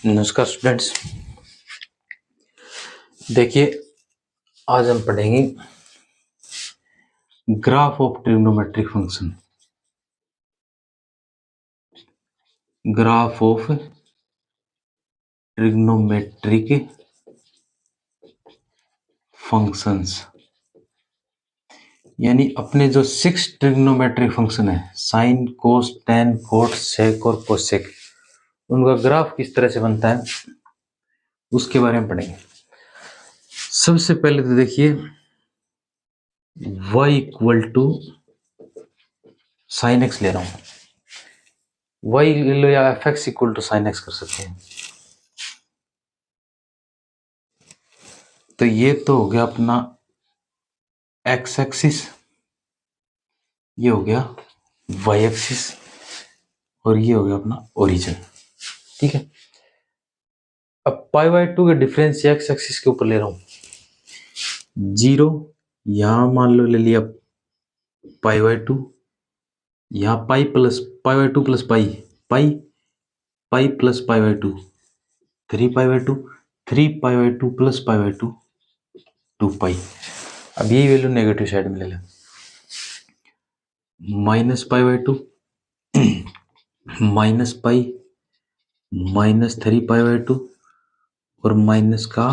नमस्कार स्टूडेंट्स। देखिए, आज हम पढ़ेंगे graph of trigonometric function. Graph of trigonometric functions यानी अपने जो 6 ट्रिग्नोमेट्रिक फंक्शन है, साइन, कोस, टेन, कोट, सेक और कोसेक, उनका ग्राफ किस तरह से बनता है उसके बारे में पढ़ेंगे। सबसे पहले तो देखिए, y equal to sine x ले रहा हूं, y ले लो या f x equal to sine x कर सकते हैं। तो ये तो हो गया अपना एक्स एक्सिस, ये हो गया वाई एक्सिस और ये हो गया अपना ओरिजिन। ठीक है, अब पाई/2 के डिफरेंस एक्स एक्सिस के ऊपर ले रहा हूं, 0 यहां मान लो ले लिया पाई/2, यहां पाई प्लस पाई/2 प्लस पाई, पाई प्लस पाई/2, 3 पाई/2, 3 पाई/2 प्लस पाई/2, 2 पाई। अब यही वैल्यू नेगेटिव साइड में ले लें, -पाई/2 माइनस पाई -3 पाई/2 और माइनस का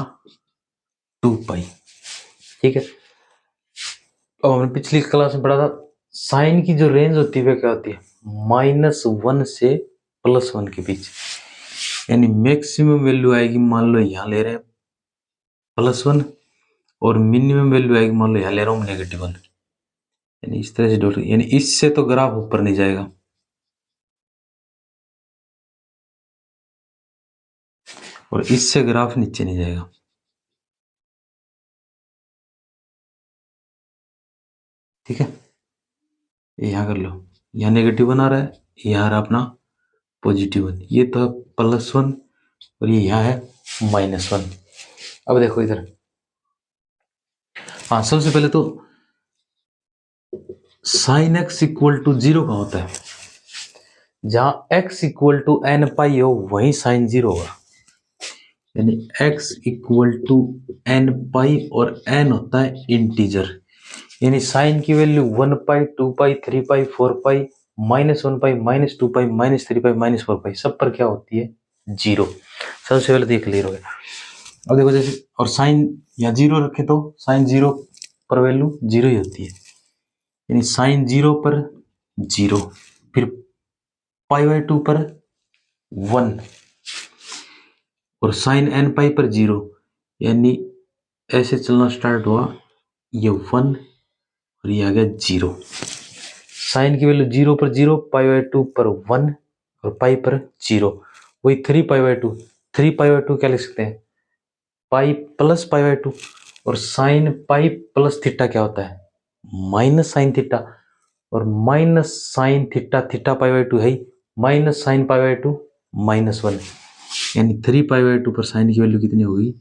2 पाई। ठीक है, अब हमने पिछली क्लास में पढ़ा था साइन की जो रेंज होती है क्या होती है, -1 से +1 के बीच, यानी मैक्सिमम वैल्यू आएगी, मान लो यहां ले रहे हैं +1 और मिनिमम वैल्यू आएगी, मान लो यहां ले रहा हूं -1, यानी इस तरह से डॉट, यानी इससे तो ग्राफ ऊपर नहीं जाएगा और इससे ग्राफ नीचे नहीं जाएगा। ठीक है, यहां कर लो, यहां -1 आ रहा है, यहां आ रहा अपना +1, ये तो +1 और ये यहां है -1। अब देखो इधर, हाँ सबसे पहले तो साइन एक्स इक्वल टू 0 का होता है, जहां x इक्वल टू n पाई हो वहीं साइन 0 होगा, यानी x इक्वल टू n पाई और n होता है इंटीजर, यानी साइन की वैल्यू 1 पाई, 2 पाई, 3 पाई, 4 पाई, -1 पाई, -2 पाई, -3 पाई, -4 पाई, सब पर क्या होती है 0। सबसे पहले तो ये क्लियर हो गया। अब देखो जैसे, और साइन या 0 रखे तो साइन 0 पर वैल्यू 0 ही होती है, यानी साइन 0 पर 0, फिर पाई/2 पर 1 और साइन n पाई पर 0, यानी ऐसे चलना स्टार्ट हुआ, ये 1 और ये आ गया 0। साइन की वैल्यू 0 पर 0, पाई/2 पर 1 और पाई पर 0, वही 3 पाई/2, 3 पाई/2 क्या लिख सकते हैं, पाई प्लस पाई/2, और साइन पाई प्लस थीटा क्या होता है, माइनस साइन थीटा, और माइनस साइन थीटा, थीटा पाई/2 है, माइनस साइन पाई/2 -1, यानी 3 पाई/2 पर साइन की वैल्यू कितनी होगी,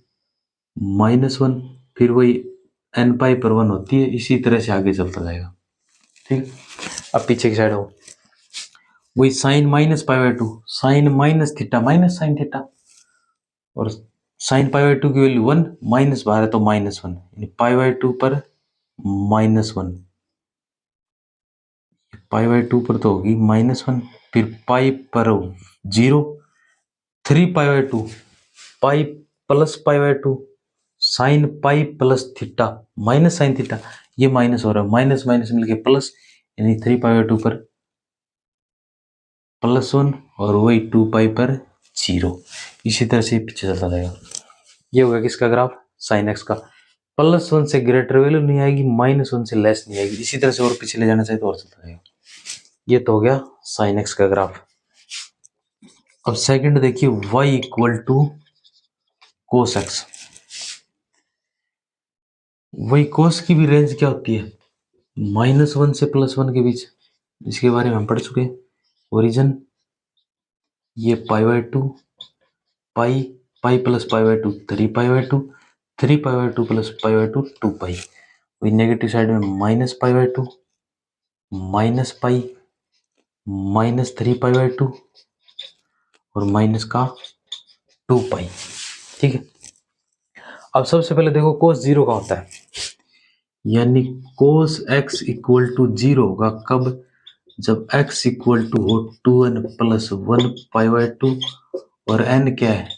-1, फिर वही n पाई पर 1 होती है, इसी तरह से आगे चलता जाएगा। ठीक, अब पीछे की साइड हो, वही साइन -पाई/2, sine minus theta minus sine theta, और साइन पाई/2 की वैल्यू 1, माइनस बाहर है तो -1, यानी पाई/2 पर -1, पाई/2 पर तो होगी -1, फिर पाई पर 0, 3 पाई/2, पाई प्लस पाई/2, sine pi plus theta minus sine theta, ये माइनस हो रहा है, माइनस माइनस मिलके प्लस, यानी 3 पाई/2 पर +1 और वही 2 पाई पर 0, इसी तरह से पीछे चलता जाएगा। ये होगा किसका ग्राफ, साइन एक्स का। +1 से ग्रेटर वैल्यू नहीं आएगी, -1 से लेस नहीं आएगी, इसी तरह से और पीछे ले जाना चाहिए तो और चलता जाएगा। ये तो हो गया साइन एक्स का ग्राफ। अब सेकंड देखिए, y equal to cos x. वही कोस की भी रेंज क्या होती है, -1 से +1 के बीच, इसके बारे में हम पढ़ चुके हैं। ओरिजिन ये पाई/2, पाई पाई प्लस पाई/2 3 पाई/2, 3 पाई/2 प्लस पाई/2 2 पाई, वही नेगेटिव साइड में -पाई/2, -पाई, -3 पाई/2 और माइनस का 2 पाई। ठीक है, अब सबसे पहले देखो कोस जीरो का होता है, यानी cos x equal to zero होगा कब, जब x इक्वल टू हो 2n+1 पाई/2 और n क्या है,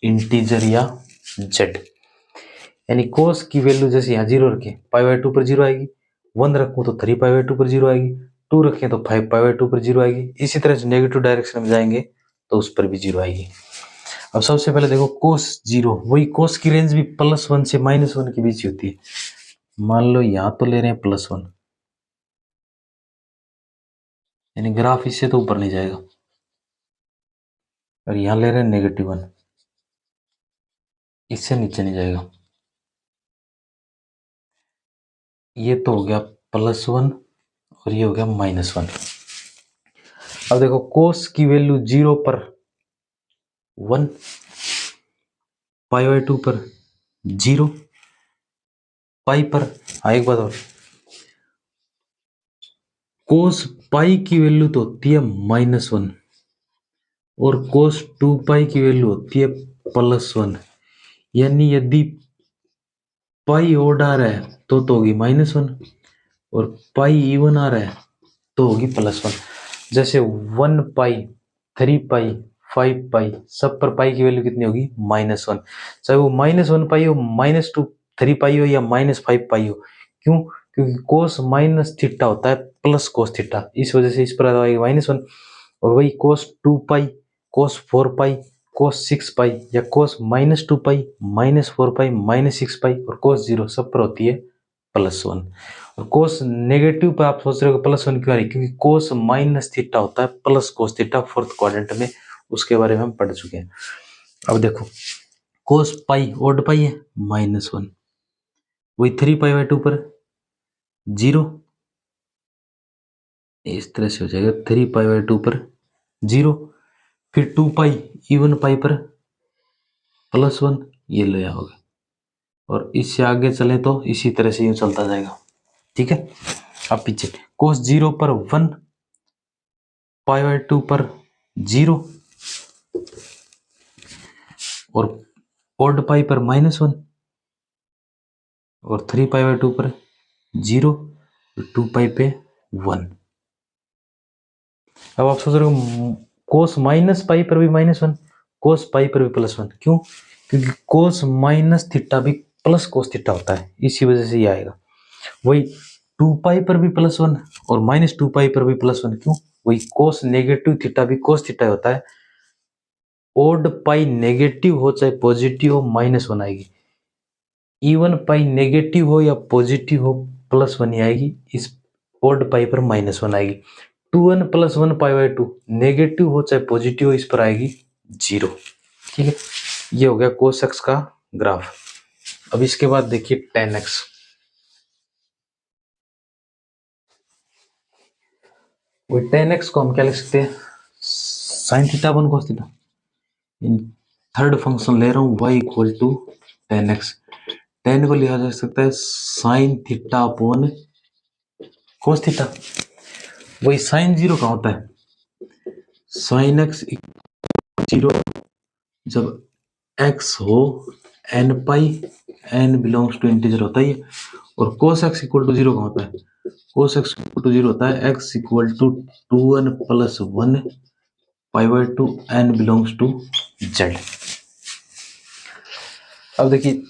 इंटीजर या z। यानी कोस की वैल्यू जैसे यहाँ 0 रखें पाई/2 पर 0 आएगी, 1 रखूँ तो 3 पाई/2 पर 0 आएगी, 2 रखें तो 5 पाई/2 पर 0 आएगी। इसी तरह से नेगेटिव डायरेक्शन में जाएंगे तो उस पर भी 0 आएगी। अब सबसे पहले देखो कोस जीरो, वही कोस की रेंज भी +1 से -1 के बीच होती है। मान लो यहाँ तो ले रहे हैं +1, यानी ग्राफ इससे तो ऊपर नहीं जाएगा, और यहाँ ले रहे हैं -1, इससे नीचे नहीं जाएगा। ये तो हो गया +1 और ये हो गया -1। अब देखो कोस की वैल्यू 0 पर 1, पाई/2 पर 0, पाई पर। हाँ एक बात और, कोस पाई की वैल्यू तो होती है -1 और कोस 2 पाई की वैल्यू होती है +1। यानी यदि पाई ओड आ रहा है तो होगी -1 और पाई इवन आ रहा है तो होगी +1। जैसे 1 पाई, 3 पाई, 5 पाई, सब पर पाई की वैल्यू कितनी होगी, -1। चाहे वो -1 पाई हो, -3 पाई हो या -5 पाई हो। क्यों? क्योंकि कोस माइनस थीटा होता है प्लस कोस थीटा, इस वजह से इस पर आएगा -1। और वही कोस 2 पाई, कोस 4 पाई, कोस 6 पाई या कोस -2 पाई, -4 पाई, -6 पाई और कोस 0 सब पर होती है +1। और कोस नेगेटिव पर आप सोच रहे हो +1 क्यों आ रही, क्योंकि कोस माइनस थीटा होता है plus cos theta fourth quadrant में, उसके बारे में हम पढ़ चुके हैं। अब देखो कोस पाई ओड पाई है -1, वही 3 पाई/2 पर 0, इस तरह से हो जाएगा 3 पाई/2 पर 0, फिर 2 पाई इवन पाई पर +1, ये ले आओगे और इससे आगे चले तो इसी तरह से यूं चलता जाएगा। ठीक है, अब पीछे कोस 0 पर 1, पाई/2 पर 0 और ओड पाई पर -1 और 3 पाई/2 पर 0, 2 पाई पे 1। अब आप सोच रहे हो कोस -पाई पर भी -1, कोस पाई पर भी +1, क्यों? क्योंकि कोस माइनस थीटा भी प्लस कोस थीटा होता है, इसी वजह से ये आएगा। वही 2 पाई पर भी +1 और -2 पाई पर भी +1, क्यों? वही कोस नेगेटिव थीटा भी कोस थीटा होता है। ओड पाई नेगेटिव हो चाहे पॉजिटिव हो -1 आएगी, इवन पाई नेगेटिव हो या पॉजिटिव हो +1 ही आएगी, इस ओड पाई पर -1 आएगी। 2n+1 पाई/2 नेगेटिव हो चाहे पॉजिटिव हो, इस पर आएगी 0। ठीक है, ये हो गया कोस एक्स का ग्राफ। अब इसके बाद देखिए tan x। वो tan x को हम क्या लिख सकते हैं, sine theta one cos theta. In third function ले रहा हूँ y equal to tan x। tan को लिखा जा सकता है sine theta upon cos theta. वही साइन 0 का होता है, साइन x 0 जब x हो n पाई, n बिलोंग्स टू इंटीजर होता है। और cos x इक्वल टू 0 का होता है, cos x इक्वल टू 0 होता है x इक्वल टू 2n+1 पाई/2 n बिलोंग्स टू z। अब देखिए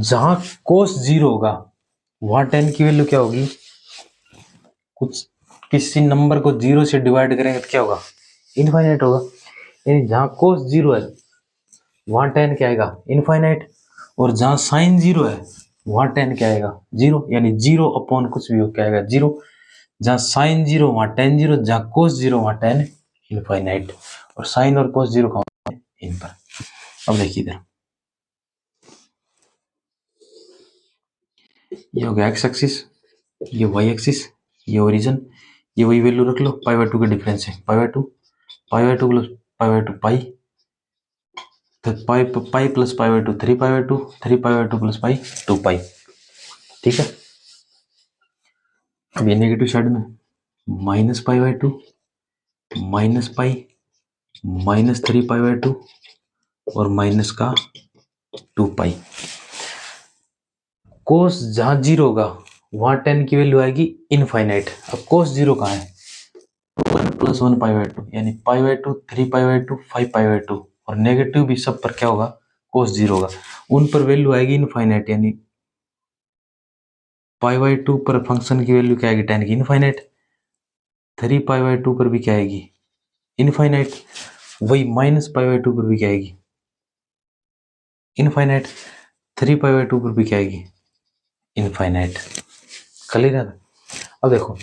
जहां cos 0 होगा वहां tan की वैल्यू क्या होगी, कुछ किसी नंबर को 0 से डिवाइड करेंगे तो क्या होगा, इनफाइनाइट होगा। यानी जहां cos 0 है वहां tan क्या आएगा, इनफाइनाइट। और जहां साइन 0 है वहां tan क्या आएगा, 0। यानी 0 अपॉन कुछ भी हो क्या आएगा, 0। जहां साइन 0 वहां tan 0, जहां cos 0 वहां tan इनफाइनाइट। और साइन और cos 0 का इन पर। अब देखिए इधर ये हो गया x एक्सिस, ये y एक्सिस, ये ओरिजिन, ये वही वैल्यू रख लो, पाई/2 का डिफरेंस है, पाई/2 प्लस पाई/2 पाई, पाई प्लस पाई/2 3 पाई/2, 3 पाई/2 प्लस पाई 2 पाई। ठीक है, अब ये नेगेटिव साइड में -पाई/2 माइनस पाई -3 पाई/2 और माइनस का 2 पाई। कोस जहां जीरो होगा वहां टेन की वैल्यू आएगी इनफाइनाइट। अब कोस जीरो कहाँ है? 1 + 1 पाई/2 यानी पाई/2, 3 पाई/2, 5 पाई/2 और नेगेटिव भी सब पर क्या होगा? कोस जीरो होगा। उन पर वैल्यू आएगी इनफाइनाइट, यानी पाई/2 पर फंक्शन की वैल्यू क्या आएगी? टेन की इनफाइनाइट। 3 पाई/2 पर भी क्या आएगी? इनफाइनाइट। वही -पाई/2 पर भी क्या आएगी? इनफाइनाइट। 3 पाई/2 पर भी क्या आएगी? इनफाइनाइट। क्लियर है? अब देखो,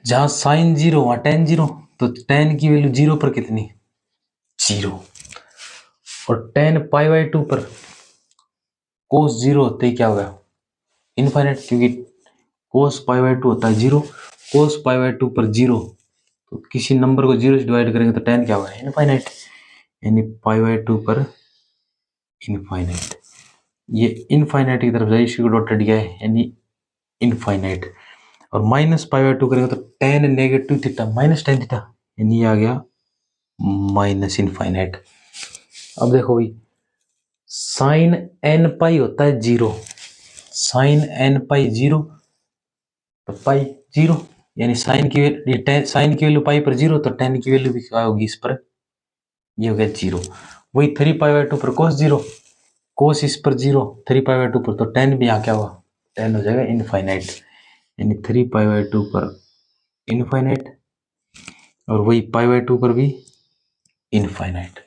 जहां साइन जीरो वहां टेन जीरो, तो टेन की वैल्यू जीरो पर कितनी? जीरो। और 10 पाई/2 पर कोस जीरो होते ही क्या होगा? इनफाइनाइट, क्योंकि कोस पाई/2 होता है जीरो। कोस पाई/2 पर जीरो, तो किसी नंबर को जीरो से डिवाइड करेंगे तो टेन क्या होगा? इनफाइनाइट। यानी पाई/2 पर इनफाइनाइट। ये इनफाइनाइट की तरफ जाए, इसी को डॉटेड किया है, यानी इनफाइनाइट। और -पाई/2 करेंगे तो ten negative theta minus tan theta, यानी ये आ गया माइनस इनफाइनाइट। अब देखो भाई, साइन एन पाई होता है zero. Sine n pi zero, तो पाई जीरो, यानी साइन की वैल्यू पाई पर जीरो, तो टेन की वैल्यू भी क्या होगी इस पर? ये हो गया जीरो। वही 3 पाई/2 पर कोस जीरो, कोस इस पर जीरो, 3 पाई/2 पर, तो टेन भी यहाँ क्या होगा? टेन हो जाएगा इनफाइनाइट। यानी 3 पाई/2 पर इनफाइनाइट, और वही पाई/2 पर भी इनफाइनाइट।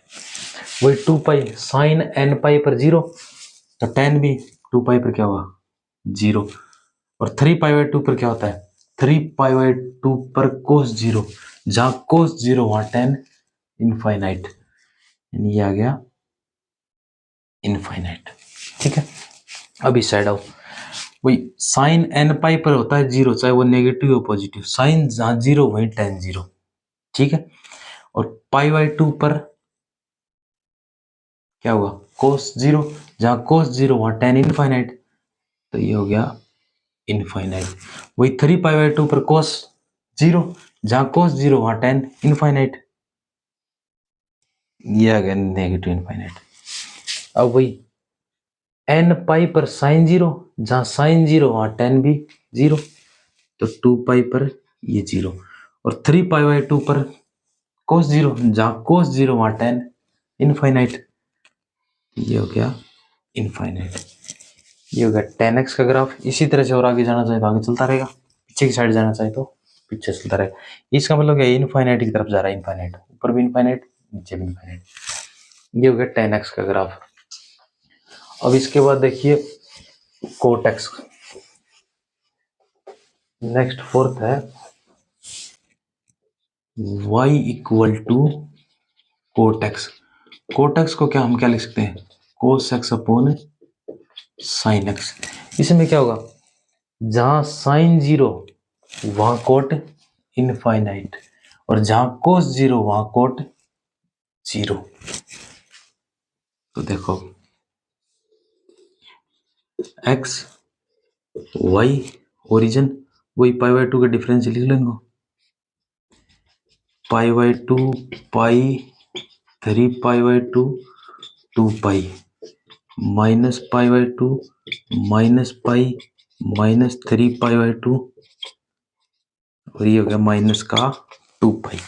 वही 2 पाई, साइन एन पाई पर जीरो, तो टेन भी 2 पाई पर क्या होगा? जीरो। और 3 पाई/2 पर क्या होता है? 3 पाई/2 पर कोस जीरो, जहां कोस जीरो वहां टेन इनफाइनाइट, यानी ये आ गया इनफाइनाइट। ठीक है, अब इस साइड आओ। वही साइन एन पाई पर होता है जीरो, चाहे वो नेगेटिव हो पॉजिटिव। साइन जहां जीरो वहीं टेन जीरो। ठीक है, और पाई/2 पर क्या हुआ? कोस जीरो, जहां कोस जीरो वहां टेन इनफाइनाइट, तो ये हो गया इनफाइनाइट। वही 3 पाई/2 पर कोस जीरो, जहां कोस जीरो वहां टेन इनफाइनाइट, ये आ गया नेगेटिव इनफाइनाइट। अब वही एन पाई पर साइन जीरो, जहां साइन जीरो वहां टेन भी जीरो, तो 2 पाई पर ये जीरो। और 3 पाई/2 पर कोस जीरो, जहां कोस जीरो वहां टेन इनफाइनाइट, ये हो गया इनफाइनाइट। ये हो गया 10x का ग्राफ। इसी तरह से और आगे जाना चाहे तो आगे चलता रहेगा, पीछे की साइड जाना चाहे तो पीछे चलता रहेगा। इसका मतलब क्या? इनफाइनाइट की तरफ जा रहा है, इनफाइनाइट, ऊपर भी इनफाइनाइट, नीचे भी इनफाइनाइट। ये हो गया 10x का ग्राफ। अब इसके बाद देखिए कोट x। नेक्स्ट फोर्थ है y = cot x। Cot x को क्या हम क्या लिख सकते हैं? Cos x upon sine x। इसमें क्या होगा? जहां साइन जीरो वहां कोट इनफाइनाइट, और जहां कोस जीरो वहां कोट जीरो। तो देखो x y ओरिजिन, वही पाई/2 का डिफरेंस लिख लेंगे। पाई/2 पाई, 3 पाई/2 2 पाई, -पाई/2 -पाई -3 पाई/2, और ये हो गया माइनस का 2 पाई।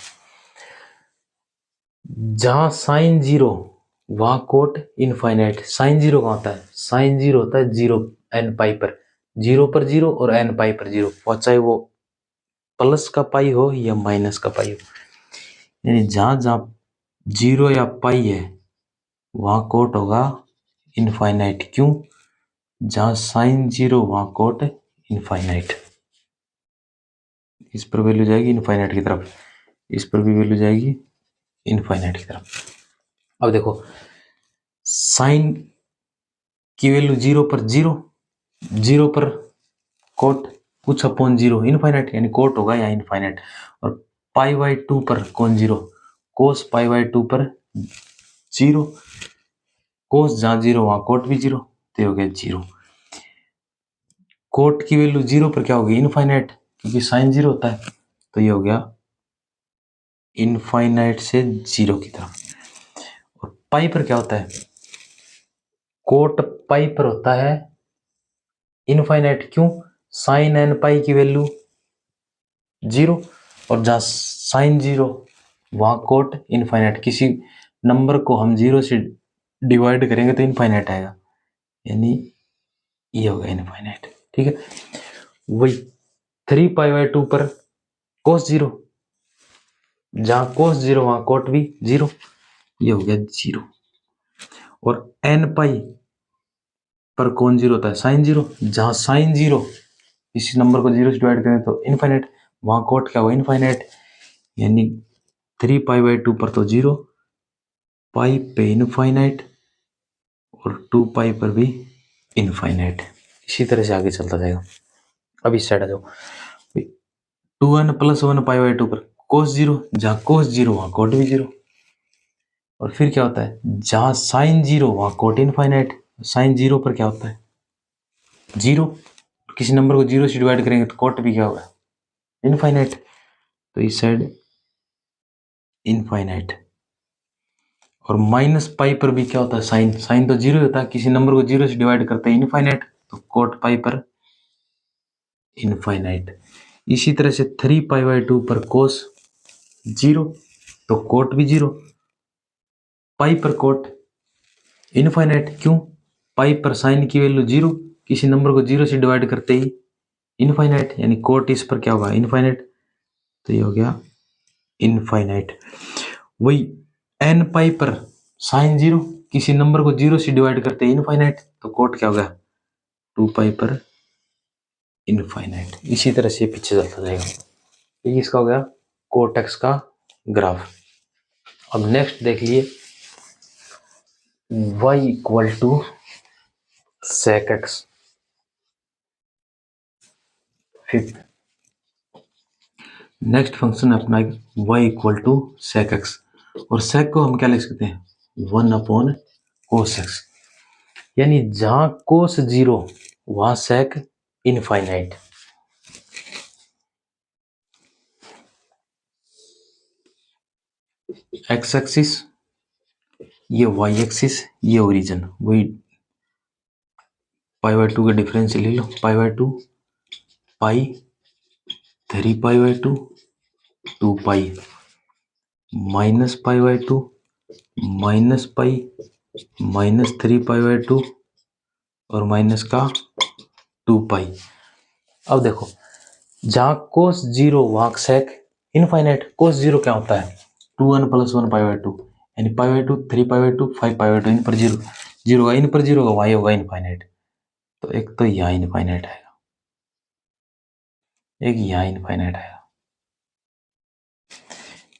जहां साइन जीरो वहां कोट इनफाइनाइट। साइन जीरो कहाँ होता है? साइन जीरो होता है जीरो एन पाई पर, जीरो पर जीरो और एन पाई पर जीरो, और चाहे वो प्लस का पाई हो या माइनस का पाई हो। यानी जहां जहां जीरो या पाई है वहां कोट होगा इनफाइनाइट। क्यों? जहां साइन जीरो वहां कोट इनफाइनाइट। इस पर वैल्यू जाएगी इनफाइनाइट की तरफ, इस पर भी वैल्यू जाएगी इनफाइनाइट की तरफ। अब देखो, साइन की वैल्यू जीरो पर जीरो, जीरो पर कोट कुछ अपॉन जीरो इनफाइनाइट, यानी कोट होगा यहाँ इनफाइनाइट। और पाई/2 पर कौन जीरो? कोस पाई/2 पर जीरो, कोस जहां जीरो वहां कोट भी जीरो, तो हो गया जीरो। कोट की वैल्यू जीरो पर क्या होगी? इनफाइनाइट, क्योंकि साइन जीरो होता है, तो ये हो गया इनफाइनाइट से जीरो की तरफ। और पाई पर क्या होता है, कोट पाई पर होता है इनफाइनाइट। क्यों, साइन एन पाई की वैल्यू जीरो, और जहाँ साइन जीरो वहाँ कोट इनफाइनाइट। किसी नंबर को हम जीरो से डिवाइड करेंगे तो इनफाइनाइट आएगा, यानी ये होगा इनफाइनाइट। ठीक है, वही 3π/2 पर कोस जीरो, जहाँ कोस जीरो वहाँ कोट भी जीरो, ये हो गया जीरो। और एन पाई पर कौन जीरो होता है, साइन जीरो, जहाँ साइन जीरो इसी नंबर को जीरो से डिवाइड करें तो इनफाइनाइट, वहाँ कोट क्या हुआ इनफाइनाइट, यानी 3π/2 पर तो जीरो, पाई पे इनफाइनाइट और 2π पर भी इनफाइनाइट। इसी तरह से आगे चलता जाएगा। अब इस साइड आ जाओ, 2n + 1π/2 पर कोस जीरो, जहाँ कोस जीरो वहाँ कोट भी जीरो। और फिर क्या होता है, जहाँ साइन जीरो वहाँ कोट इनफाइनाइट। साइन जीरो पर क्या होता है जीरो, किसी नंबर को जीरो से डिवाइड करेंगे तो कोट भी क्या होगा इनफाइनाइट, तो इस साइड इनफाइनाइट। और -π पर भी क्या होता है साइन, साइन तो जीरो होता है, किसी नंबर को जीरो से डिवाइड करते हैं इनफाइनाइट, तो कोट पाई पर इनफाइनाइट। इसी तरह से 3π/2 पर कोस जीरो, तो कोट भी जीरो, पाई पर कोट इनफाइनाइट। क्यों, पाई पर साइन की वैल्यू जीरो, किसी नंबर को जीरो से डिवाइड करते ही इनफाइनाइट, यानी कोट इस पर क्या होगा इनफाइनाइट, तो ये हो गया इनफाइनाइट। वही एन पाई पर साइन जीरो, किसी नंबर को जीरो से डिवाइड करते हैं इनफाइनाइट, तो कोट क्या होगा 2π पर इनफाइनाइट। इसी तरह से पीछे चलता जाएगा। ये इसका हो गया कोट एक्स का ग्राफ। अब नेक्स्ट देख लिए y = sec x। Fifth next function है अपना y = sec x, और sec को हम क्या लिख सकते हैं 1/cos x, यानी जहां cos जीरो वहां sec इनफाइनाइट। x एक्सिस, ये y एक्सिस, ये ओरिजिन, वही π/2 का डिफरेंस ले लो, π/2 पाई 3π/2 2π -π/2 -π -3π/2 और माइनस का 2π। अब देखो, जहाँ कोस जीरो वहाँ सेक इनफाइनाइट। कोस जीरो क्या होता है 2n + 1π/2, यानी π/2 3π/2 5π/2, इन पर जीरो जीरो होगा, इन पर जीरो होगा, वाई होगा इनफाइनाइट। तो एक तो यहाँ इनफाइनाइट आएगा, एक यहाँ इनफाइनाइट आएगा,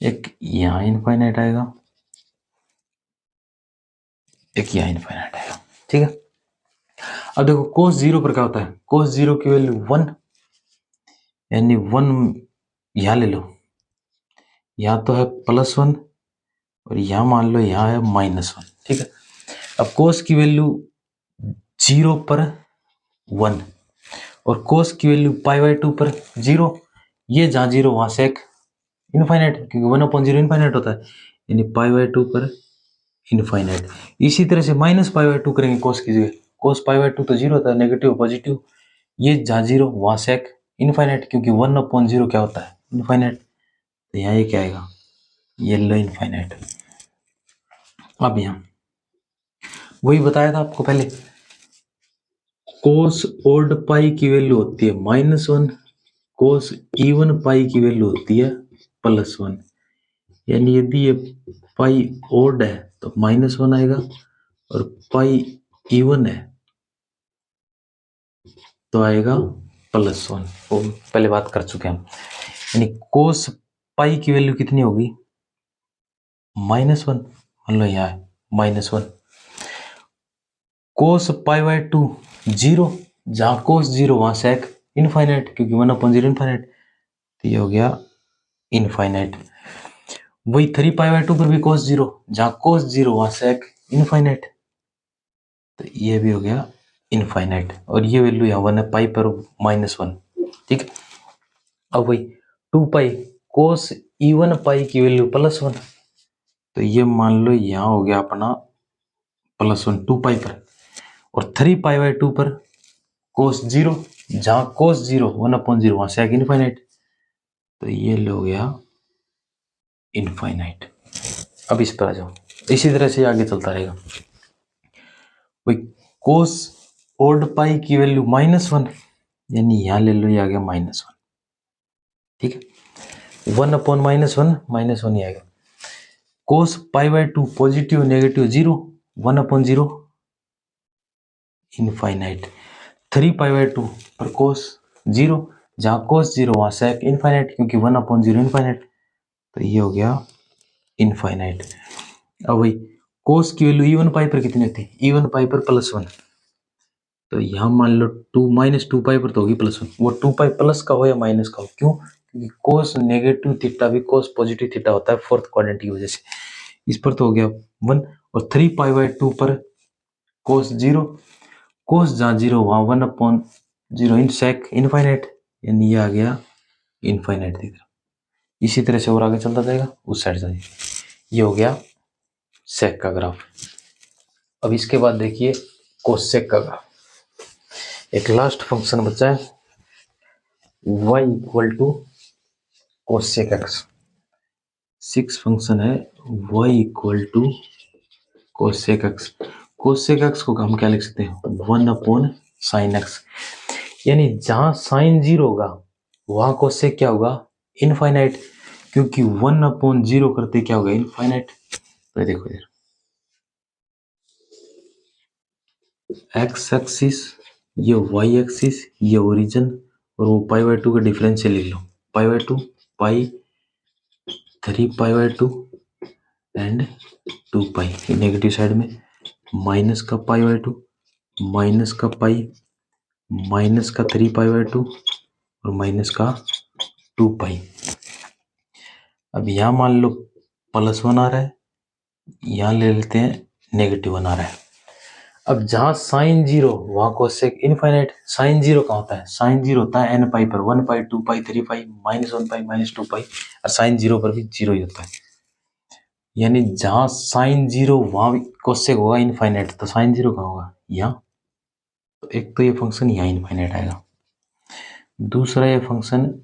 एक यहाँ इनफाइनाइट आएगा, एक यहाँ इनफाइनाइट आएगा। ठीक है, अब देखो कोस जीरो पर क्या होता है, कोस जीरो की वैल्यू 1, यानी 1 यहाँ ले लो, यहाँ तो है +1 और यहाँ मान लो यहाँ है -1। ठीक है, अब कोस की वैल्यू 0 पर 1 और कोस की वैल्यू π/2 पर 0, ये जहाँ जीरो वहाँ सेक इनफाइनाइट, क्योंकि 1/0 इनफाइनाइट होता है, यानी π/2 पर इनफाइनाइट। इसी तरह से -π/2 करेंगे कोस की जगह, कोस π/2 तो जीरो होता है, नेगेटिव पॉजिटिव, ये जहाँ जीरो वहाँ सेक इनफाइनाइट, क्योंकि 1/0 क्या होता है इनफाइनाइट, तो यहाँ ये क्या आएगा येलो इनफाइनाइट। अब यहाँ वही बताया था आपको पहले, कोस ओड पाई की वैल्यू होती है -1, कोस इवन पाई की वैल्यू होती है +1, यानी यदि ये पाई ओड है तो -1 आएगा, और पाई इवन है तो आएगा +1। वो पहले बात कर चुके हैं हम, यानी कोस पाई की वैल्यू कितनी होगी -1, मान लो यहाँ है -1, कोस π/2 0, जहाँ कोस जीरो वहाँ सेक इनफाइनाइट, क्योंकि 1/0 इनफाइनाइट, तो ये हो गया इनफाइनाइट। वही 3π/2 पर भी कोस जीरो, जहाँ कोस जीरो वहाँ सेक इनफाइनाइट, तो ये भी हो गया इनफाइनाइट। और ये वैल्यू यहाँ 1 है, π पर -1। ठीक है, अब वही 2π कोस इवन पाई की वैल्यू +1, तो ये मान लो यहाँ हो गया अपना +1 2 पाई पर, और 3π/2 पर cos 0, जहाँ cos 0 1/0 वहाँ sec इनफाइनाइट, तो ये हो गया इनफाइनाइट। अब इस पर आ जाओ, इसी तरह से आगे चलता रहेगा। भाई cos ओल्ड पाई की वैल्यू -1, यानी यहाँ ले लो, ये आ गया -1, ठीक है। 1/-1 -1 ही आएगा। cos π/2 positive negative 0, 1/0 infinite. 3π/2 पर cos 0, जहाँ cos 0 वहाँ sec इनफाइनाइट, क्योंकि 1/0 इनफाइनाइट, तो ये हो गया इनफाइनाइट। अब भाई cos की वैल्यू इवन पाई पर कितनी होती है? इवन पाई पर +1, तो यहाँ मान लो 2 -2 पाई पर तो होगी +1, वो 2 पाई प्लस का हो या माइनस का हो, क्यों? क्योंकि cos नेगेटिव थीटा भी cos पॉजिटिव थीटा होता है फोर्थ क्वाड्रेंट की वजह से। इस पर तो हो गया 1, और 3π/2 पर cos 0, cos जहाँ 0 वहाँ 1/0 इन sec इनफाइनाइट, यानी ये आ गया इनफाइनाइट। दिख रहा, इसी तरह से और आगे चलता जाएगा उस साइड से। ये हो गया सेक का ग्राफ। अब इसके बाद देखिए कोसेक का ग्राफ। एक लास्ट फंक्शन बचा है y = कोसेक x। 6 फंक्शन है y = cosec x। Cosec x को हम क्या लिख सकते हैं? 1/sin x, यानी जहां sin 0 होगा वहां कोसेक क्या होगा? इनफाइनाइट, क्योंकि 1/0 करते क्या होगा? इनफाइनाइट। तो देखो इधर x एक्सिस, ये y एक्सिस, ये ओरिजिन, और वो π/2 का डिफरेंशियल लिख लो, π/2 पाई 3π/2 एंड 2 पाई, नेगेटिव साइड में माइनस का π/2, माइनस का पाई, माइनस का 3π/2 और माइनस का 2 पाई। अब यहाँ मान लो +1 आ रहा है, यहाँ ले लेते हैं -1 आ रहा है। अब जहाँ sin 0 वहाँ कोसेक इनफाइनाइट। sin 0 कहाँ होता है? sin 0 होता है n पाई पर, 1 पाई 2 पाई 3 पाई -1 पाई -2 पाई, और sin 0 पर भी 0 ही होता है। यानी जहाँ sin 0 वहाँ कोसेक होगा इनफाइनाइट, तो sin 0 कहाँ होगा? यहाँ। तो एक तो ये फंक्शन यहाँ इनफाइनाइट आएगा, दूसरा ये फंक्शन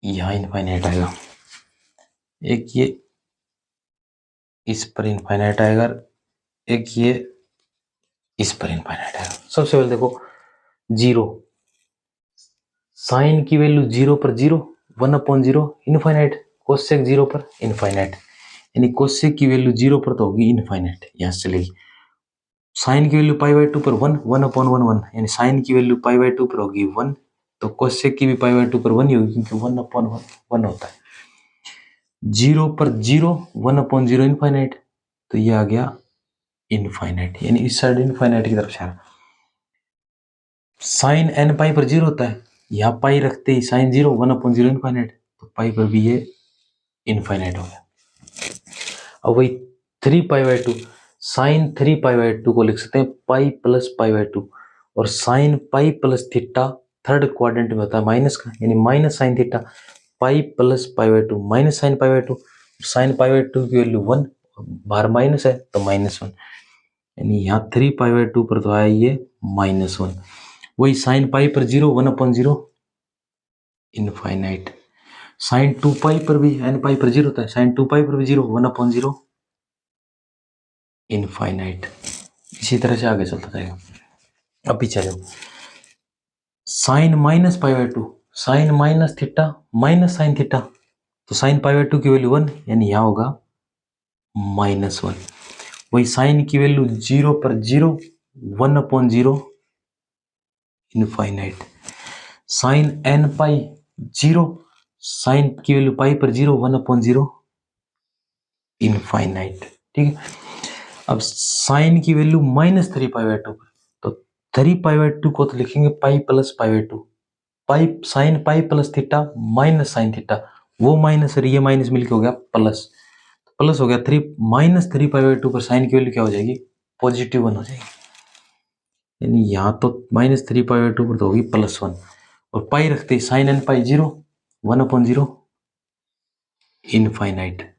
यहाँ इनफाइनाइट आएगा, एक ये इस पर इनफाइनाइट आएगा, एक ये इस पर इनफाइनाइट आएगा। सबसे पहले देखो 0, साइन की वैल्यू 0 पर 0, 1/0 इनफाइनाइट, कोसेक 0 पर इनफाइनाइट, यानी कोसेक की वैल्यू 0 पर तो होगी इनफाइनाइट, यहाँ से चलेगी। साइन की वैल्यू π/2 पर 1, 1/1, यानी साइन की वैल्यू π/2 पर होगी 1, तो कोसेक की भी π/2 पर 1 ही होगी, क्योंकि 1/1 होता है। 0 पर 0, 1/0 इनफाइनाइट, तो ये आ गया इनफाइनाइट, यानी इस साइड इनफाइनाइट की तरफ से आ रहा। साइन n पाई पर 0 होता है, यहाँ पाई रखते ही साइन 0, 1/0 इनफाइनाइट, तो पाई पर भी ये इनफाइनाइट हो गया। अब वही 3π/2, साइन 3π/2 को लिख सकते हैं पाई प्लस π/2, और sine pi plus theta third quadrant में होता है माइनस का, यानी minus sine theta, pi plus π/2 minus sine π/2, sine π/2 की वैल्यू 1, बाहर माइनस है तो -1, यानी यहाँ 3π/2 पर तो आया ये -1। वही साइन पाई पर 0, 1/0 इनफाइनाइट, साइन 2 पाई पर भी n पाई पर 0 होता है, साइन 2 पाई पर भी 0, 1/0 इनफाइनाइट। इसी तरह से आगे चलता जाएगा। अब पीछे जाओ, sine -π/2, sine minus theta minus sine theta, तो साइन π/2 की वैल्यू 1, यानी यहाँ होगा -1। वही साइन की वैल्यू 0 पर 0, 1/0 इनफाइनाइट, साइन n पाई 0, साइन की वैल्यू पाई पर 0, 1/0 इनफाइनाइट, ठीक है। अब साइन की वैल्यू -3π/2 पर, तो 3π/2 को तो लिखेंगे pi plus π/2, pi sine pi plus theta minus sine theta, वो माइनस और ये माइनस मिलके हो गया प्लस, प्लस हो गया 3/2 पर साइन की वैल्यू क्या हो जाएगी? +1 हो जाएगी, यानी यहाँ तो -3π/2 पर तो होगी +1, और पाई रखते ही साइन n पाई 0, 1/0 इनफाइनाइट।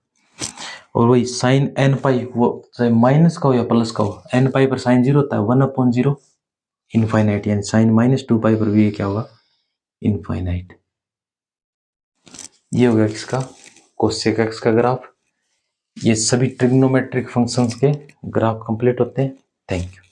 और वही साइन एन पाई, वो चाहे माइनस का हो या प्लस का हो, एन पाई पर साइन जीरो होता है, 1/0 इनफाइनाइट, यानी साइन -2 पाई पर भी ये क्या होगा, इनफाइनाइट। ये हो गया किसका, कोसेक एक्स का ग्राफ। ये सभी ट्रिग्नोमेट्रिक फंक्शंस के ग्राफ कंप्लीट होते हैं। Thank you.